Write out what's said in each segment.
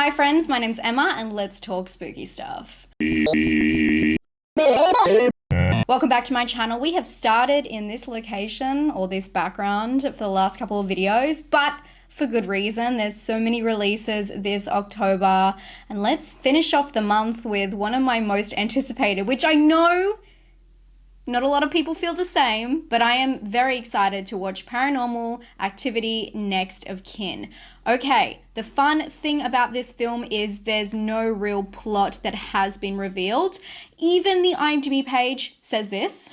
Hi friends, my name's Emma and let's talk spooky stuff. Welcome back to my channel. We have started in this location or this background for the last couple of videos, but for good reason. There's so many releases this October, and let's finish off the month with one of my most anticipated, which I know not a lot of people feel the same, but I am very excited to watch Paranormal Activity Next of Kin. Okay, the fun thing about this film is there's no real plot that has been revealed. Even the IMDb page says this,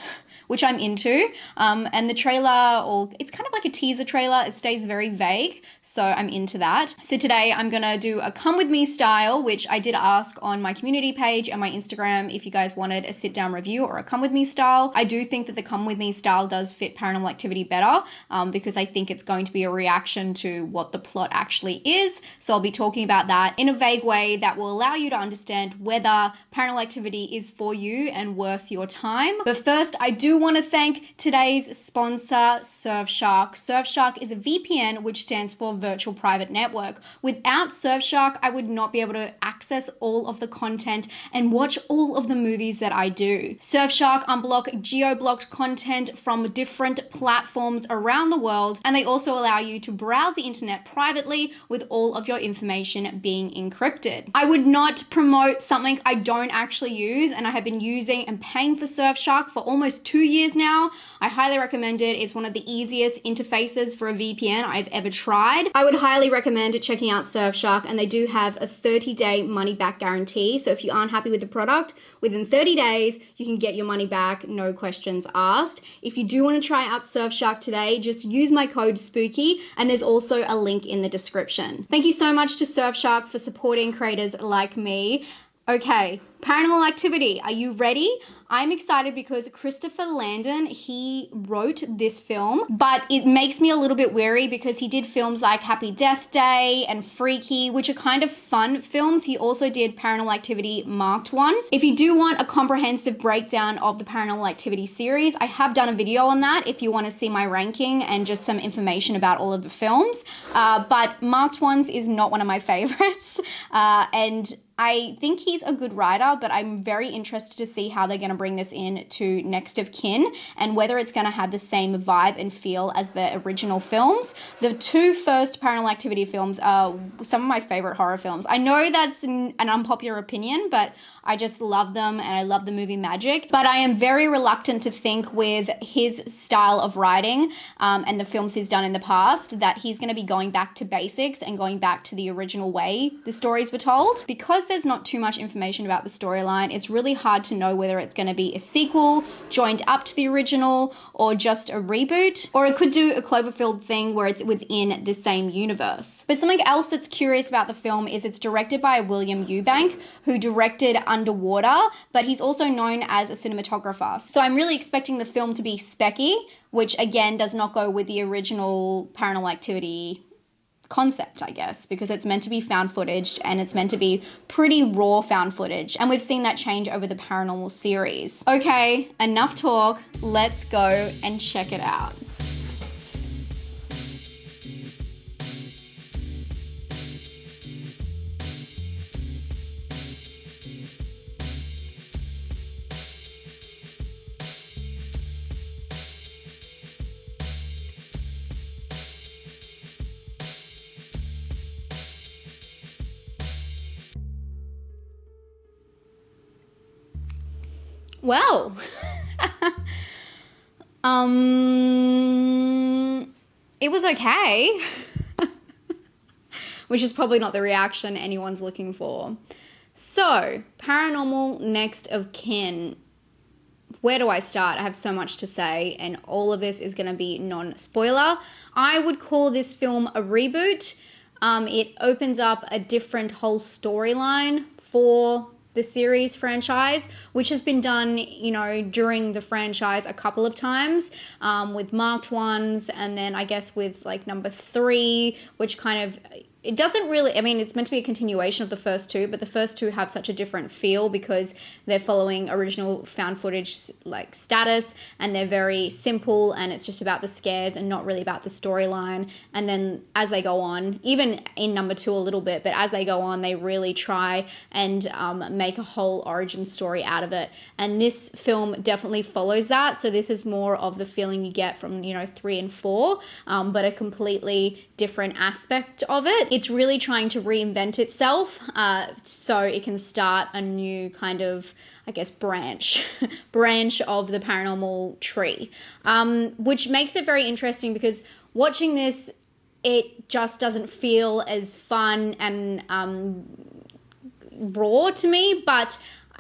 which I'm into, and the trailer, or it's kind of like a teaser trailer, it stays very vague, so I'm into that. So today I'm gonna do a come with me style, which I did ask on my community page and my Instagram if you guys wanted a sit down review or a come with me style. I do think that the come with me style does fit Paranormal Activity better, because I think it's going to be a reaction to what the plot actually is. So I'll be talking about that in a vague way that will allow you to understand whether Paranormal Activity is for you and worth your time. But first, I do want to thank today's sponsor, Surfshark. Surfshark is a VPN, which stands for Virtual Private Network. Without Surfshark, I would not be able to access all of the content and watch all of the movies that I do. Surfshark unblock geo-blocked content from different platforms around the world, and they also allow you to browse the internet privately with all of your information being encrypted. I would not promote something I don't actually use, and I have been using and paying for Surfshark for almost 2 years now. I highly recommend it. It's one of the easiest interfaces for a VPN I've ever tried. I would highly recommend checking out Surfshark, and they do have a 30-day money-back guarantee. So if you aren't happy with the product, within 30 days, you can get your money back, no questions asked. If you do want to try out Surfshark today, just use my code SPOOKY, and there's also a link in the description. Thank you so much to Surfshark for supporting creators like me. Okay, Paranormal Activity, are you ready? I'm excited because Christopher Landon, he wrote this film, but it makes me a little bit wary because he did films like Happy Death Day and Freaky, which are kind of fun films. He also did Paranormal Activity Marked Ones. If you do want a comprehensive breakdown of the Paranormal Activity series, I have done a video on that if you want to see my ranking and just some information about all of the films. But Marked Ones is not one of my favorites, and I think he's a good writer, but I'm very interested to see how they're going to bring this in to Next of Kin and whether it's going to have the same vibe and feel as the original films. The two first Paranormal Activity films are some of my favorite horror films. I know that's an unpopular opinion, but I just love them and I love the movie magic. But I am very reluctant to think with his style of writing and the films he's done in the past that he's going to be going back to basics and going back to the original way the stories were told. Because there's not too much information about the storyline, it's really hard to know whether it's going to be a sequel joined up to the original or just a reboot, or it could do a Cloverfield thing where it's within the same universe. But something else that's curious about the film is it's directed by William Eubank, who directed Underwater, but he's also known as a cinematographer. So I'm really expecting the film to be specky, which again does not go with the original Paranormal Activity concept, I guess, because it's meant to be found footage and it's meant to be pretty raw found footage, and we've seen that change over the Paranormal series. Okay, enough talk, let's go and check it out. Well, it was okay, which is probably not the reaction anyone's looking for. So, Paranormal Next of Kin. Where do I start? I have so much to say, and all of this is going to be non-spoiler. I would call this film a reboot. It opens up a different whole storyline for the series franchise, which has been done, you know, during the franchise a couple of times, with Marked Ones, and then I guess with like number 3, which kind of it doesn't really, I mean, it's meant to be a continuation of the first two, but the first two have such a different feel because they're following original found footage like status, and they're very simple, and it's just about the scares and not really about the storyline. And then as they go on, even in number two a little bit, but as they go on, they really try and make a whole origin story out of it. And this film definitely follows that. So this is more of the feeling you get from, you know, 3 and 4, but a completely different aspect of it. It's really trying to reinvent itself so it can start a new kind of, I guess, branch of the paranormal tree, which makes it very interesting because watching this, it just doesn't feel as fun and raw to me, but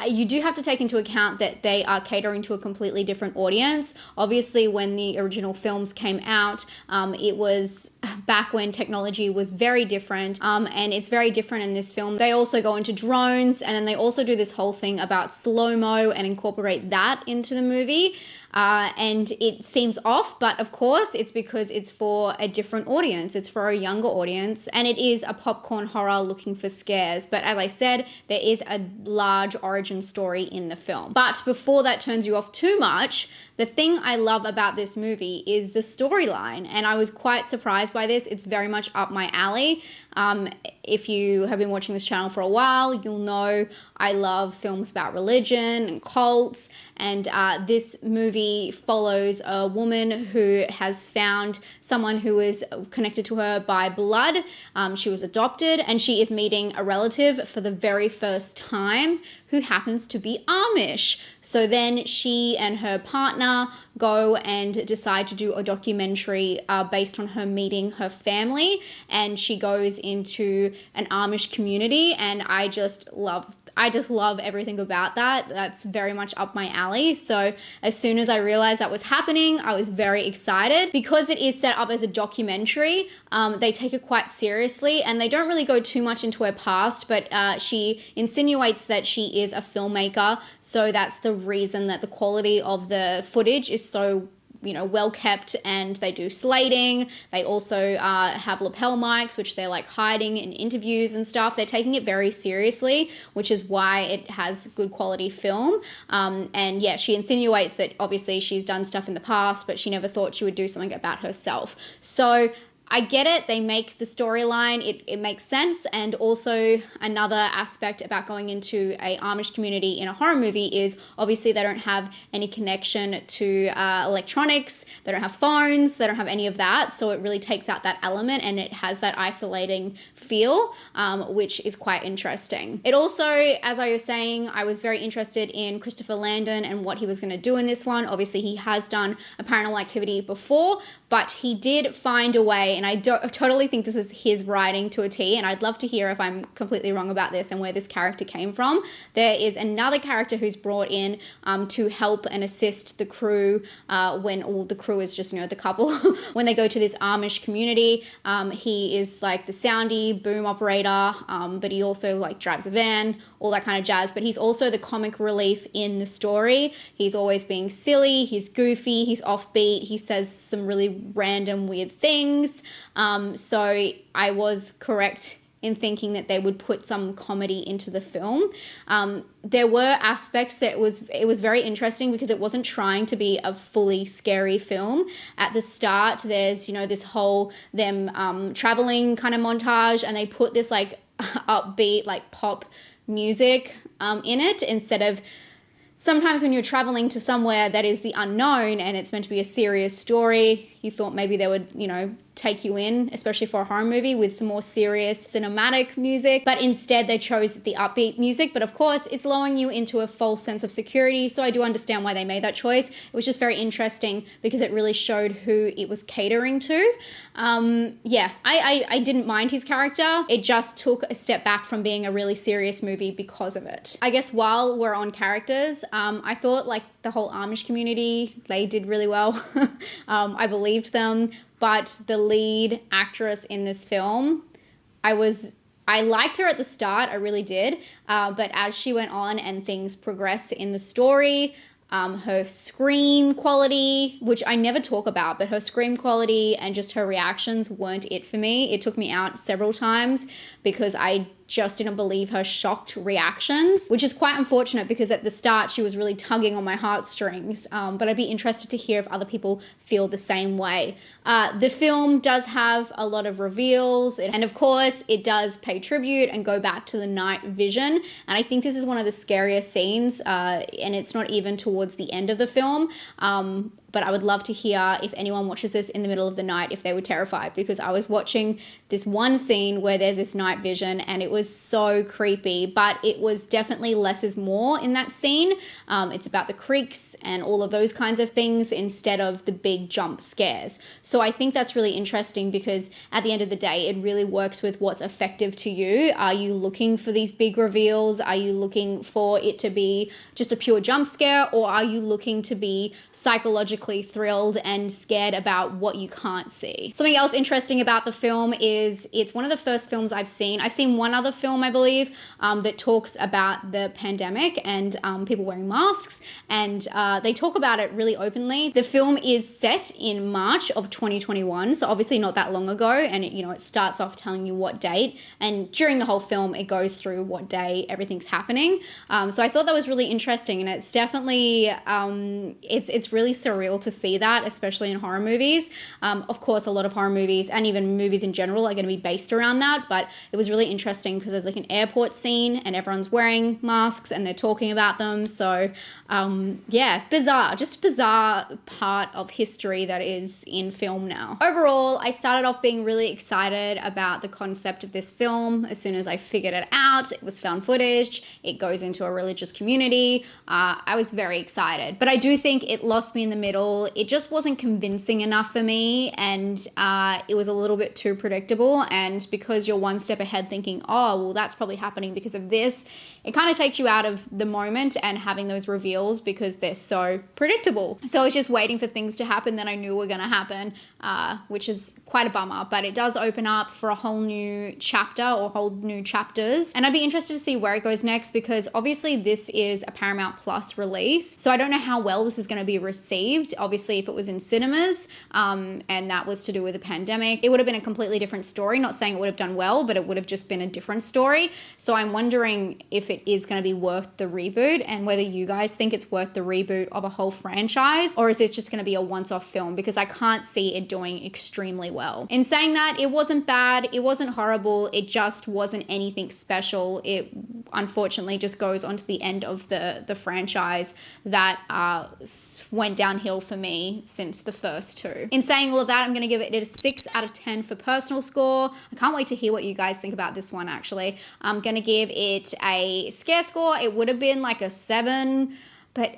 you do have to take into account that they are catering to a completely different audience. Obviously, when the original films came out, it was back when technology was very different, and it's very different in this film. They also go into drones, and then they also do this whole thing about slow-mo and incorporate that into the movie. And it seems off, but of course it's because it's for a different audience. It's for a younger audience, and it is a popcorn horror looking for scares. But as I said, there is a large origin story in the film. But before that turns you off too much, the thing I love about this movie is the storyline, and I was quite surprised by this. It's very much up my alley. If you have been watching this channel for a while, you'll know I love films about religion and cults, and this movie follows a woman who has found someone who is connected to her by blood. She was adopted, and she is meeting a relative for the very first time who happens to be Amish. So then she and her partner go and decide to do a documentary based on her meeting her family, and she goes into an Amish community, and I just love everything about that. That's very much up my alley. So as soon as I realized that was happening, I was very excited. Because it is set up as a documentary, they take it quite seriously, and they don't really go too much into her past, but she insinuates that she is a filmmaker, so that's the reason that the quality of the footage is so, you know, well kept, and they do slating. They also have lapel mics, which they're like hiding in interviews and stuff. They're taking it very seriously, which is why it has good quality film. And yeah, she insinuates that obviously she's done stuff in the past, but she never thought she would do something about herself. So I get it. They make the storyline, it makes sense. And also another aspect about going into a Amish community in a horror movie is obviously they don't have any connection to electronics. They don't have phones. They don't have any of that. So it really takes out that element, and it has that isolating feel, which is quite interesting. It also, as I was saying, I was very interested in Christopher Landon and what he was going to do in this one. Obviously, he has done a Paranormal Activity before, but he did find a way, and I totally think this is his writing to a T, and I'd love to hear if I'm completely wrong about this and where this character came from. There is another character who's brought in to help and assist the crew when all the crew is just, you know, the couple. When they go to this Amish community, he is like the soundy boom operator, but he also like drives a van, all that kind of jazz. But he's also the comic relief in the story. He's always being silly, he's goofy, he's offbeat, he says some really random weird things. So I was correct in thinking that they would put some comedy into the film. There were aspects that it was very interesting because it wasn't trying to be a fully scary film. At the start, there's, you know, this whole them traveling kind of montage, and they put this like upbeat like pop music in it instead of sometimes when you're traveling to somewhere that is the unknown and it's meant to be a serious story, you thought maybe they would, you know, take you in, especially for a horror movie, with some more serious cinematic music. But instead they chose the upbeat music. But of course, it's lowering you into a false sense of security. So I do understand why they made that choice. It was just very interesting because it really showed who it was catering to. Yeah, I didn't mind his character. It just took a step back from being a really serious movie because of it. I guess while we're on characters, I thought like the whole Amish community, they did really well. I believed them. But the lead actress in this film, I liked her at the start, I really did. But as she went on and things progressed in the story, Her scream quality, which I never talk about, but her scream quality and just her reactions weren't it for me. It took me out several times because I just didn't believe her shocked reactions, which is quite unfortunate because at the start she was really tugging on my heartstrings. But I'd be interested to hear if other people feel the same way. The film does have a lot of reveals, and of course it does pay tribute and go back to the night vision. And I think this is one of the scariest scenes, and it's not even towards the end of the film. But I would love to hear if anyone watches this in the middle of the night if they were terrified, because I was watching this one scene where there's this night vision and it was so creepy, but it was definitely less is more in that scene. It's about the creaks and all of those kinds of things instead of the big jump scares. So I think that's really interesting because at the end of the day, it really works with what's effective to you. Are you looking for these big reveals? Are you looking for it to be just a pure jump scare, or are you looking to be psychologically thrilled and scared about what you can't see? Something else interesting about the film is it's one of the first films I've seen. I've seen one other film, I believe, that talks about the pandemic and people wearing masks, and they talk about it really openly. The film is set in March of 2021, so obviously not that long ago, and it starts off telling you what date, and during the whole film it goes through what day everything's happening. So I thought that was really interesting, and it's definitely it's really surreal to see that, especially in horror movies. Of course, a lot of horror movies and even movies in general are going to be based around that, but it was really interesting because there's like an airport scene and everyone's wearing masks and they're talking about them. So yeah, bizarre, just a bizarre part of history that is in film now. Overall, I started off being really excited about the concept of this film. As soon as I figured it out, it was found footage, it goes into a religious community. I was very excited, but I do think it lost me in the middle. It just wasn't convincing enough for me, and it was a little bit too predictable. And because you're one step ahead thinking, oh, well, that's probably happening because of this, it kind of takes you out of the moment and having those reveals because they're so predictable. So I was just waiting for things to happen that I knew were going to happen, which is quite a bummer, but it does open up for a whole new chapter or whole new chapters. And I'd be interested to see where it goes next, because obviously this is a Paramount Plus release. So I don't know how well this is going to be received. Obviously, if it was in cinemas and that was to do with the pandemic, it would have been a completely different story. Not saying it would have done well, but it would have just been a different story. So I'm wondering if it is going to be worth the reboot, and whether you guys think it's worth the reboot of a whole franchise, or is this just going to be a once-off film, because I can't see it doing extremely well. In saying that, it wasn't bad, it wasn't horrible, it just wasn't anything special. It unfortunately just goes on to the end of the franchise that went downhill for me since the first two. In saying all of that, I'm going to give it a 6 out of 10 for personal score. I can't wait to hear what you guys think about this one, actually. I'm going to give it a scare score. It would have been like a 7, but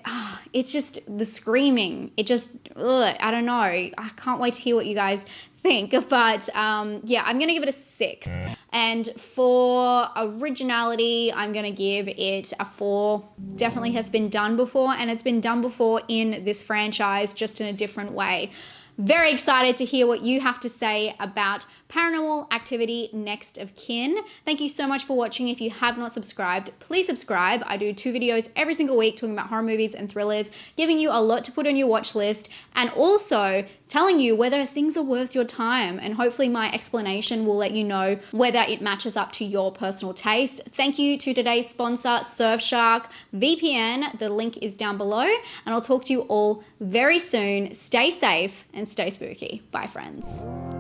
it's just the screaming. It just, I don't know. I can't wait to hear what you guys think, but yeah, I'm gonna give it a 6. And for originality, I'm gonna give it a 4. Definitely has been done before, and it's been done before in this franchise, just in a different way. Very excited to hear what you have to say about Paranormal Activity Next of Kin. Thank you so much for watching. If you have not subscribed, please subscribe. I do 2 videos every single week talking about horror movies and thrillers, giving you a lot to put on your watch list, and also telling you whether things are worth your time. And hopefully my explanation will let you know whether it matches up to your personal taste. Thank you to today's sponsor, Surfshark VPN. The link is down below, and I'll talk to you all very soon. Stay safe and stay spooky. Bye, friends.